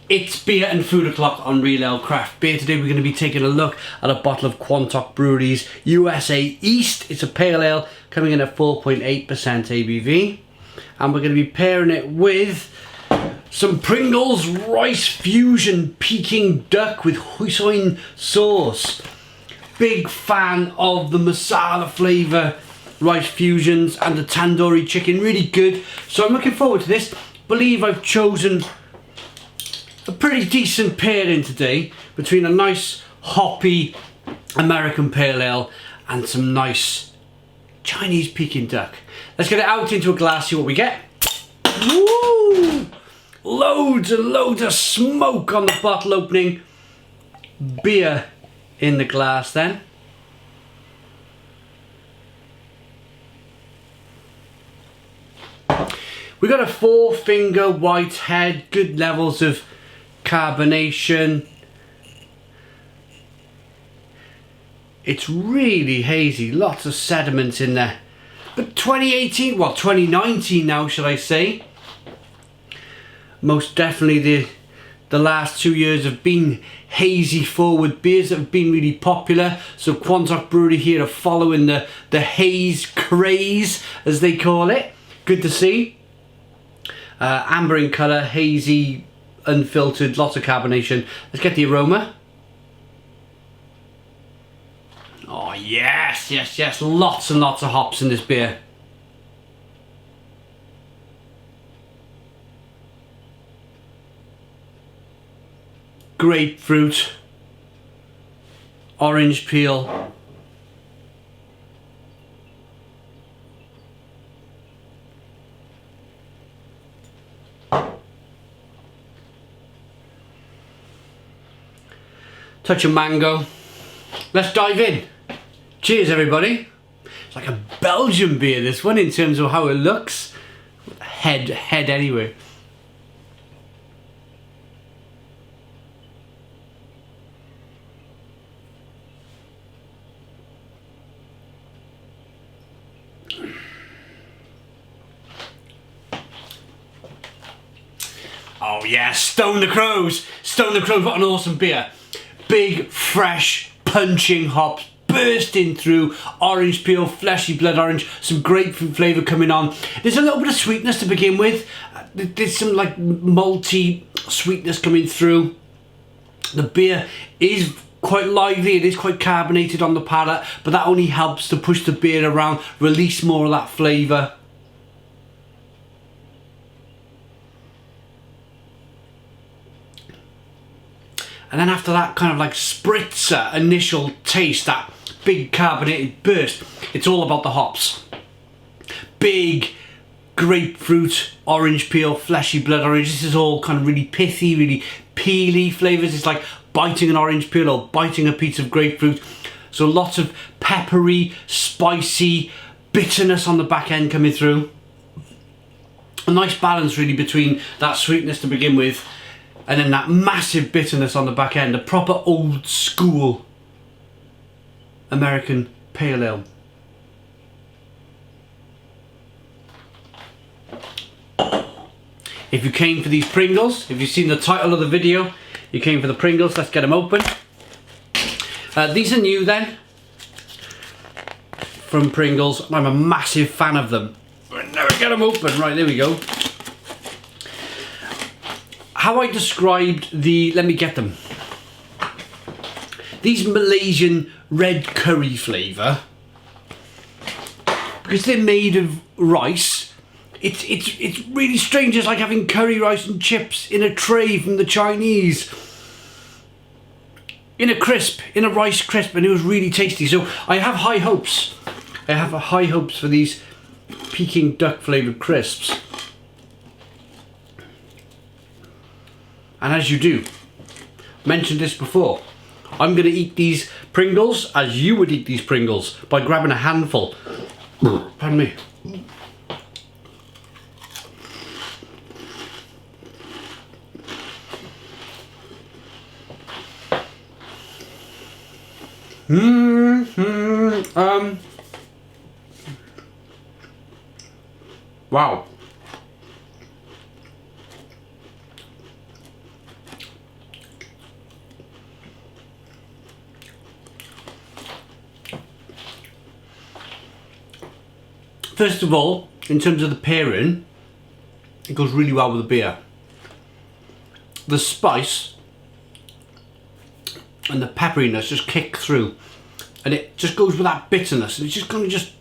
It's Beer and Food O'Clock on Real Ale Craft Beer. Today we're going to be taking a look at a bottle of Quantock Brewery's USA East. It's a pale ale coming in at 4.8% ABV. And we're going to be pairing it with some Pringles Rice Fusion Peking Duck with hoisin sauce. Big fan of the masala flavour rice fusions and the tandoori chicken, really good. So I'm looking forward to this. Believe I've chosen a pretty decent pairing today between a nice hoppy American pale ale and some nice Chinese Peking duck. Let's get it out into a glass, see what we get. Woo! Loads and loads of smoke on the bottle opening. Beer in the glass then. We got a 4-finger white head, good levels of carbonation. It's really hazy, lots of sediments in there. But 2019 now, should I say. Most definitely the last 2 years have been hazy forward beers that have been really popular. So Quantock Brewery here are following the haze craze, as they call it. Good to see. Amber in colour, hazy, unfiltered, lots of carbonation. Let's get the aroma. Oh yes, yes, yes, lots and lots of hops in this beer. Grapefruit, orange peel, touch of mango. Let's dive in. Cheers everybody. It's like a Belgian beer, this one, in terms of how it looks. Head anyway. Oh yeah, Stone the Crows! Stone the Crows, what an awesome beer. Big, fresh, punching hops bursting through, orange peel, fleshy blood orange, some grapefruit flavour coming on. There's a little bit of sweetness to begin with. There's some like malty sweetness coming through. The beer is quite lively, it is quite carbonated on the palate, but that only helps to push the beer around, release more of that flavour. And then after that kind of like spritzer initial taste, that big carbonated burst, it's all about the hops. Big grapefruit, orange peel, fleshy blood orange. This is all kind of really pithy, really peely flavours. It's like biting an orange peel or biting a piece of grapefruit. So lots of peppery, spicy, bitterness on the back end coming through. A nice balance really between that sweetness to begin with and then that massive bitterness on the back end. A proper old school American pale ale. If you came for these Pringles, if you've seen the title of the video, you came for the Pringles. Let's get them open. These are new then, from Pringles. I'm a massive fan of them. We'll never get them open. Right, there we go. How I described let me get them. These Malaysian red curry flavour, because they're made of rice, it's really strange. It's like having curry rice and chips in a tray from the Chinese. In a rice crisp, and it was really tasty. So I have high hopes. I have high hopes for these Peking duck flavoured crisps. And as you do, mentioned this before, I'm going to eat these Pringles as you would eat these Pringles, by grabbing a handful. Pardon me. Wow. First of all, in terms of the pairing, it goes really well with the beer. The spice and the pepperiness just kick through, and it just goes with that bitterness, and it's just going to just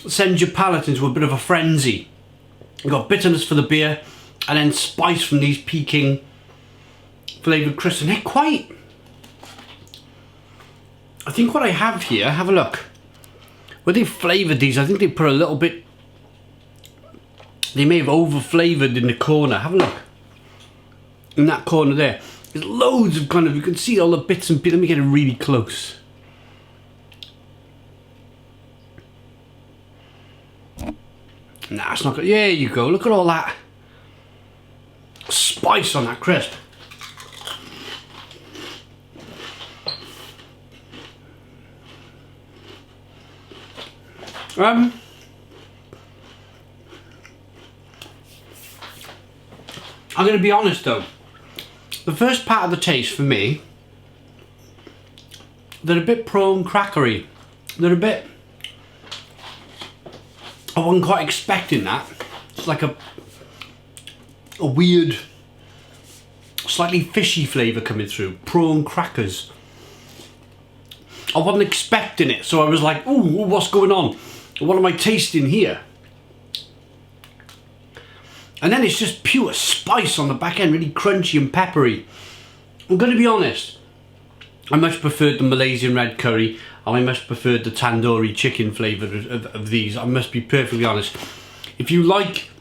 send your palate into a bit of a frenzy. You've got bitterness for the beer, and then spice from these Peking flavoured crisps, and they're quite... I think what I have here, have a look. When they flavoured these, I think they put a little bit... They may have over-flavoured in the corner. Have a look. In that corner there. There's loads of kind of... You can see all the bits and pieces. Let me get it really close. Nah, it's not good. There you go. Look at all that spice on that crisp. I'm going to be honest though, the first part of the taste for me, they're a bit prawn crackery. They're a bit... I wasn't quite expecting that. It's like a weird, slightly fishy flavour coming through. Prawn crackers. I wasn't expecting it, so I was like, ooh, what's going on? What am I tasting here? And then it's just pure spice on the back end, really crunchy and peppery. I'm going to be honest, I much preferred the Malaysian red curry, and I much preferred the tandoori chicken flavour of these. I must be perfectly honest. If you like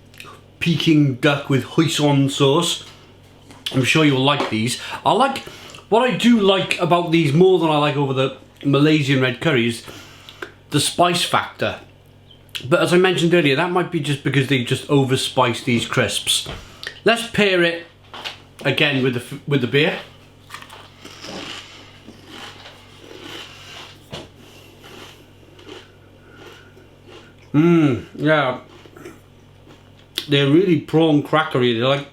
Peking duck with hoisin sauce, I'm sure you'll like these. What I do like about these more than I like over the Malaysian red curry is the spice factor. But as I mentioned earlier, that might be just because they just overspice these crisps. Let's pair it again with the beer. Yeah. They're really prawn crackery. They're like...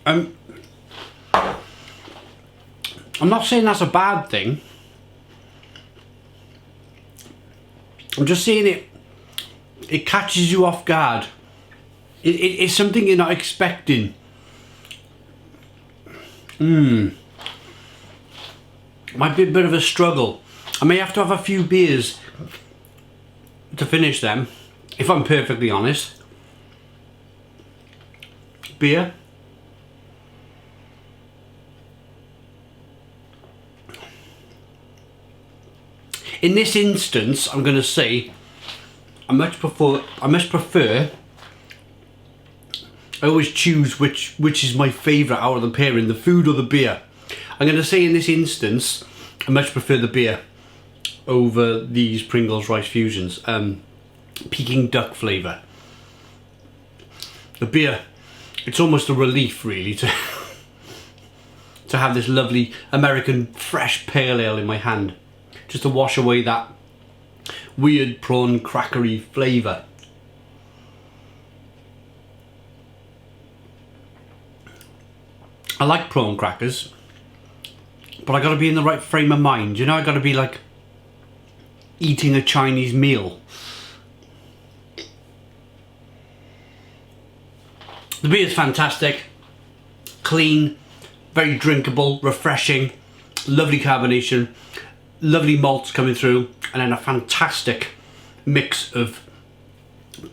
I'm not saying that's a bad thing. I'm just saying it catches you off guard. It's something you're not expecting. Might be a bit of a struggle. I may have to have a few beers to finish them, if I'm perfectly honest. Beer. In this instance, I'm going to say I much prefer. I always choose which is my favourite out of the pairing, the food or the beer. I'm going to say in this instance, I much prefer the beer over these Pringles Rice Fusions. Peking duck flavour. The beer, it's almost a relief really to have this lovely American fresh pale ale in my hand. Just to wash away that weird prawn crackery flavour. I like prawn crackers, but I gotta be in the right frame of mind. You know, I gotta be like eating a Chinese meal. The beer is fantastic, clean, very drinkable, refreshing, lovely carbonation. Lovely malts coming through, and then a fantastic mix of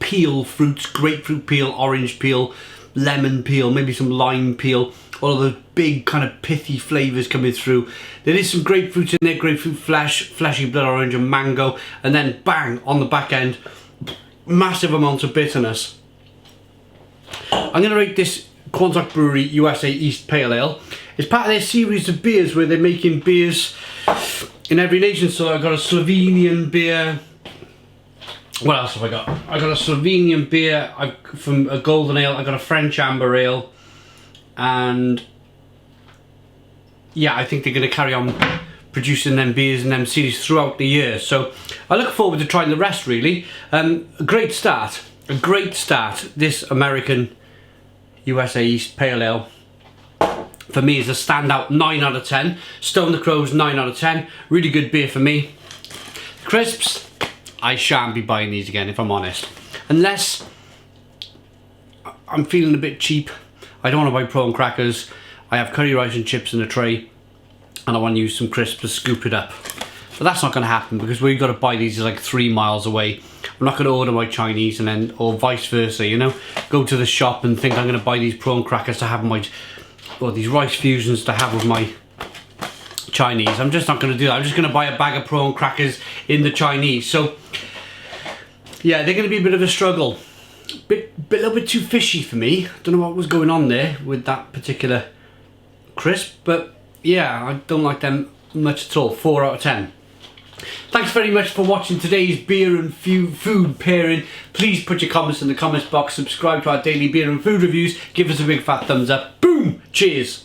peel fruits, grapefruit peel, orange peel, lemon peel, maybe some lime peel, all of those big kind of pithy flavours coming through. There is some grapefruit in there, grapefruit flesh, fleshy blood orange and mango, and then bang, on the back end, massive amounts of bitterness. I'm going to rate this Quantock Brewery USA East Pale Ale. It's part of their series of beers where they're making beers in every nation. So I've got a Slovenian beer. What else have I got? I got a Slovenian beer from a golden ale. I got a French amber ale, and yeah, I think they're going to carry on producing them beers and them series throughout the year. So I look forward to trying the rest. Really, a great start. This American USA East Pale Ale for me is a standout 9 out of 10. Stone the Crows 9 out of 10. Really good beer for me. Crisps, I shan't be buying these again, if I'm honest. Unless I'm feeling a bit cheap. I don't want to buy prawn crackers. I have curry rice and chips in a tray, and I want to use some crisps to scoop it up. But that's not going to happen because we've got to buy these like 3 miles away. I'm not going to order my Chinese and then, or vice versa, you know? Go to the shop and think I'm going to buy these prawn crackers to have my, or these rice fusions to have with my Chinese. I'm just not going to do that. I'm just going to buy a bag of prawn crackers in the Chinese. So, yeah, they're going to be a bit of a struggle. A little bit too fishy for me. Don't know what was going on there with that particular crisp, but yeah, I don't like them much at all. 4 out of 10. Thanks very much for watching today's beer and food pairing. Please put your comments in the comments box, subscribe to our daily beer and food reviews, give us a big fat thumbs up. Boom! Cheers!